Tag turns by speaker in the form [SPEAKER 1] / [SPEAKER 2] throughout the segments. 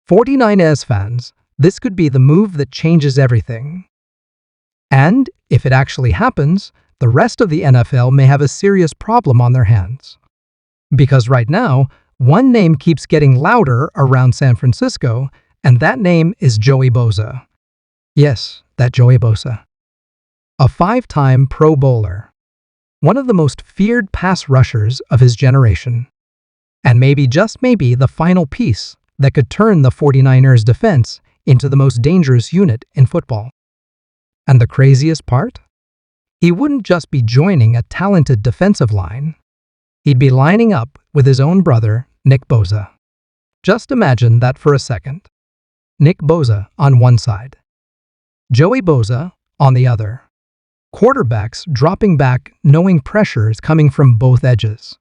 [SPEAKER 1] 49ers fans, this could be the move that changes everything. And, if it actually happens, the rest of the NFL may have a serious problem on their hands. Because right now, one name keeps getting louder around San Francisco, and that name is Joey Bosa. Yes, that Joey Bosa. A 5-time Pro Bowler. One of the most feared pass rushers of his generation. And maybe, just maybe, the final piece that could turn the 49ers defense into the most dangerous unit in football. And the craziest part? He wouldn't just be joining a talented defensive line. He'd be lining up with his own brother, Nick Bosa. Just imagine that for a second. Nick Bosa on one side. Joey Bosa on the other. Quarterbacks dropping back knowing pressure is coming from both edges.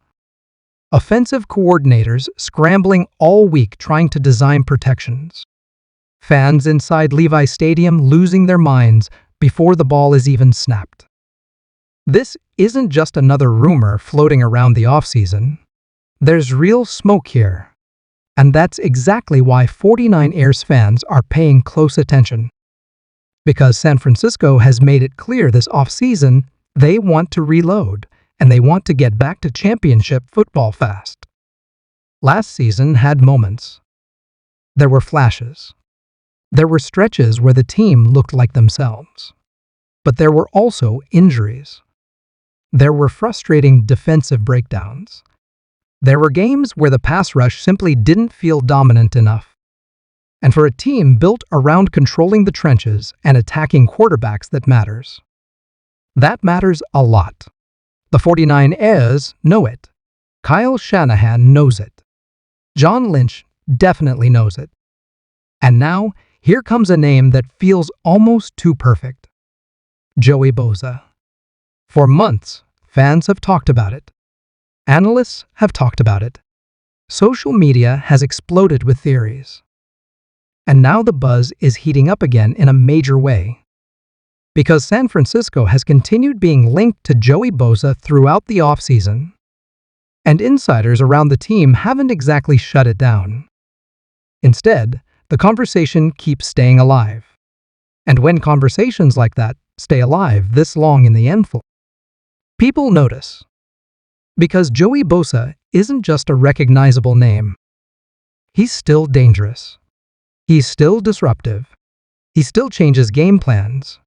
[SPEAKER 1] Offensive coordinators scrambling all week trying to design protections. Fans inside Levi Stadium losing their minds before the ball is even snapped. This isn't just another rumor floating around the offseason. There's real smoke here. And that's exactly why 49ers fans are paying close attention. Because San Francisco has made it clear this offseason they want to reload, and they want to get back to championship football fast. Last season had moments. There were flashes. There were stretches where the team looked like themselves. But there were also injuries. There were frustrating defensive breakdowns. There were games where the pass rush simply didn't feel dominant enough. And for a team built around controlling the trenches and attacking quarterbacks, that matters. That matters a lot. The 49ers know it. Kyle Shanahan knows it. John Lynch definitely knows it. And now, here comes a name that feels almost too perfect. Joey Bosa. For months, fans have talked about it. Analysts have talked about it. Social media has exploded with theories. And now the buzz is heating up again in a major way. Because San Francisco has continued being linked to Joey Bosa throughout the offseason. And insiders around the team haven't exactly shut it down. Instead, the conversation keeps staying alive. And when conversations like that stay alive this long in the NFL, people notice. Because Joey Bosa isn't just a recognizable name. He's still dangerous. He's still disruptive. He still changes game plans.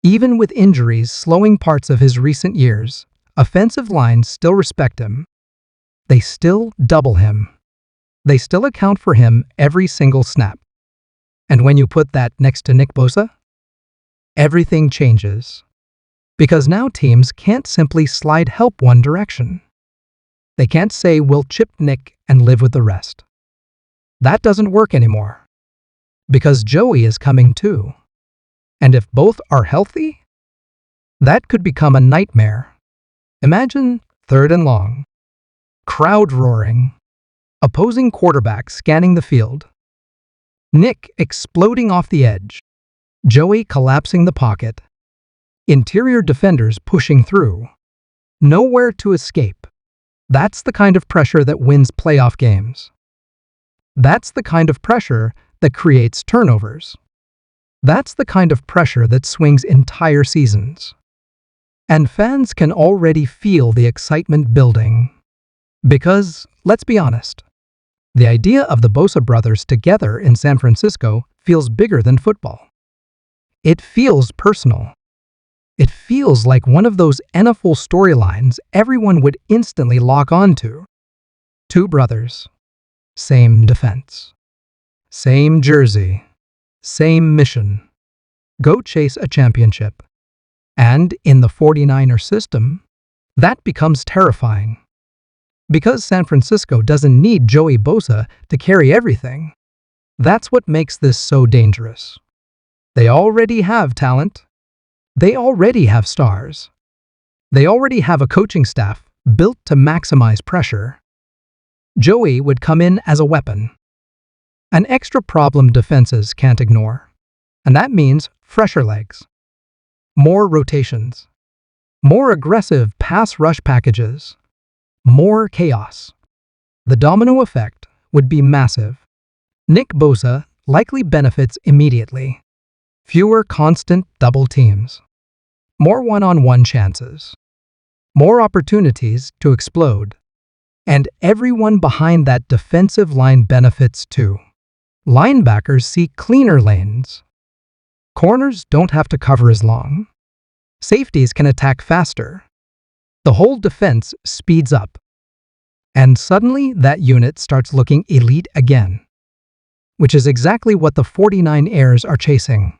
[SPEAKER 1] Even with injuries slowing parts of his recent years, offensive lines still respect him. They still double him. They still account for him every single snap. And when you put that next to Nick Bosa, everything changes. Because now teams can't simply slide help one direction. They can't say we'll chip Nick and live with the rest. That doesn't work anymore. Because Joey is coming too. And if both are healthy, that could become a nightmare. Imagine 3rd and long. Crowd roaring. Opposing quarterback scanning the field. Nick exploding off the edge. Joey collapsing the pocket. Interior defenders pushing through. Nowhere to escape. That's the kind of pressure that wins playoff games. That's the kind of pressure that creates turnovers. That's the kind of pressure that swings entire seasons. And fans can already feel the excitement building. Because, let's be honest, the idea of the Bosa brothers together in San Francisco feels bigger than football. It feels personal. It feels like one of those NFL storylines everyone would instantly lock onto. Two brothers. Same defense. Same jersey. Same mission. Go chase a championship. And in the 49er system, that becomes terrifying. Because San Francisco doesn't need Joey Bosa to carry everything. That's what makes this so dangerous. They already have talent. They already have stars. They already have a coaching staff built to maximize pressure. Joey would come in as a weapon. An extra problem defenses can't ignore. And that means fresher legs. More rotations. More aggressive pass rush packages. More chaos. The domino effect would be massive. Nick Bosa likely benefits immediately. Fewer constant double teams. More one-on-one chances. More opportunities to explode. And everyone behind that defensive line benefits too. Linebackers see cleaner lanes. Corners don't have to cover as long. Safeties can attack faster. The whole defense speeds up. And suddenly that unit starts looking elite again. Which is exactly what the 49ers are chasing.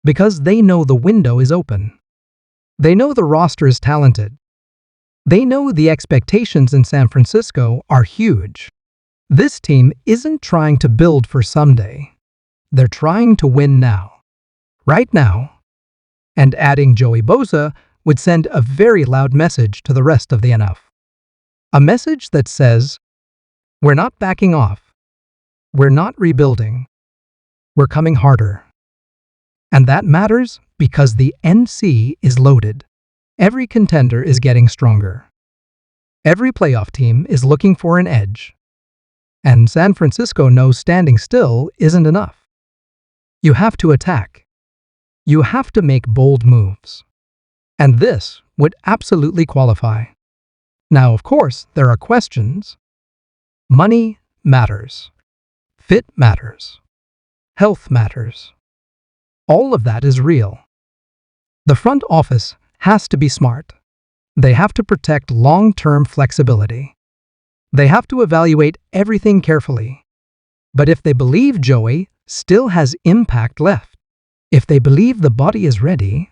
[SPEAKER 1] Because they know the window is open. They know the roster is talented. They know the expectations in San Francisco are huge. This team isn't trying to build for someday. They're trying to win now. Right now. And adding Joey Bosa would send a very loud message to the rest of the NFL. A message that says, we're not backing off. We're not rebuilding. We're coming harder. And that matters because the NC is loaded. Every contender is getting stronger. Every playoff team is looking for an edge. And San Francisco knows standing still isn't enough. You have to attack. You have to make bold moves. And this would absolutely qualify. Now, of course, there are questions. Money matters. Fit matters. Health matters. All of that is real. The front office has to be smart. They have to protect long-term flexibility. They have to evaluate everything carefully. But if they believe Joey still has impact left, if they believe the body is ready,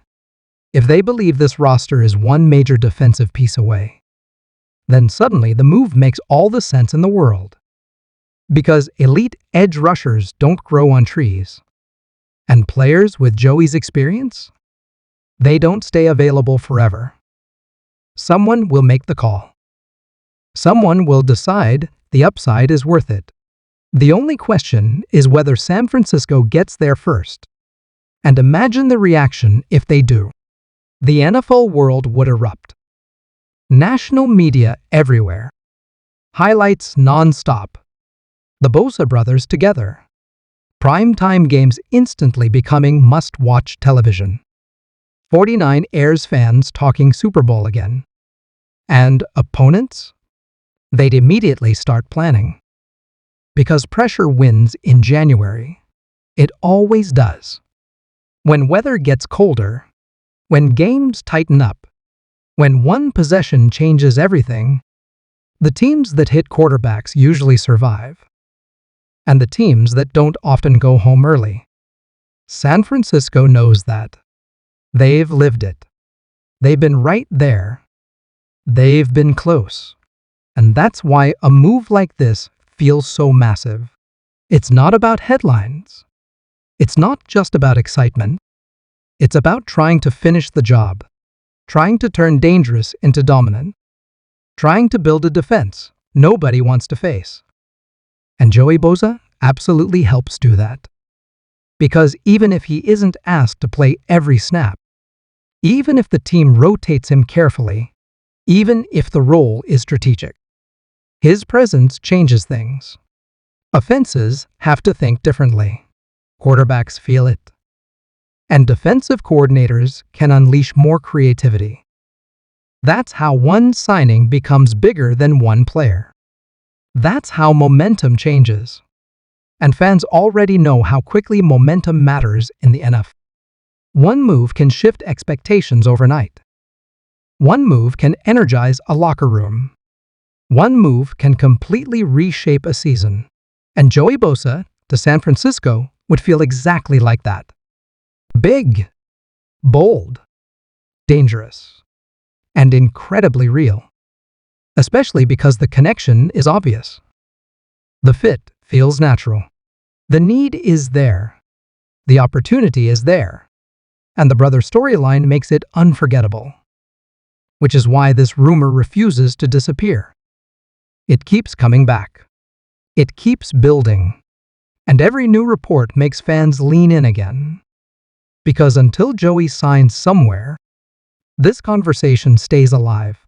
[SPEAKER 1] if they believe this roster is one major defensive piece away, then suddenly the move makes all the sense in the world. Because elite edge rushers don't grow on trees. And players with Joey's experience? They don't stay available forever. Someone will make the call. Someone will decide the upside is worth it. The only question is whether San Francisco gets there first. And imagine the reaction if they do. The NFL world would erupt. National media everywhere. Highlights nonstop. The Bosa brothers together. Primetime games instantly becoming must-watch television. 49ers fans talking Super Bowl again. And opponents? They'd immediately start planning. Because pressure wins in January. It always does. When weather gets colder, when games tighten up, when one possession changes everything, the teams that hit quarterbacks usually survive. And the teams that don't often go home early. San Francisco knows that. They've lived it. They've been right there. They've been close. And that's why a move like this feels so massive. It's not about headlines. It's not just about excitement. It's about trying to finish the job, trying to turn dangerous into dominant, trying to build a defense nobody wants to face. And Joey Bosa absolutely helps do that. Because even if he isn't asked to play every snap, even if the team rotates him carefully, even if the role is strategic, his presence changes things. Offenses have to think differently. Quarterbacks feel it. And defensive coordinators can unleash more creativity. That's how one signing becomes bigger than one player. That's how momentum changes. And fans already know how quickly momentum matters in the NFL. One move can shift expectations overnight. One move can energize a locker room. One move can completely reshape a season. And Joey Bosa to San Francisco would feel exactly like that. Big, bold, dangerous, and incredibly real. Especially because the connection is obvious. The fit feels natural. The need is there. The opportunity is there. And the brother storyline makes it unforgettable. Which is why this rumor refuses to disappear. It keeps coming back. It keeps building. And every new report makes fans lean in again. Because until Joey signs somewhere, this conversation stays alive.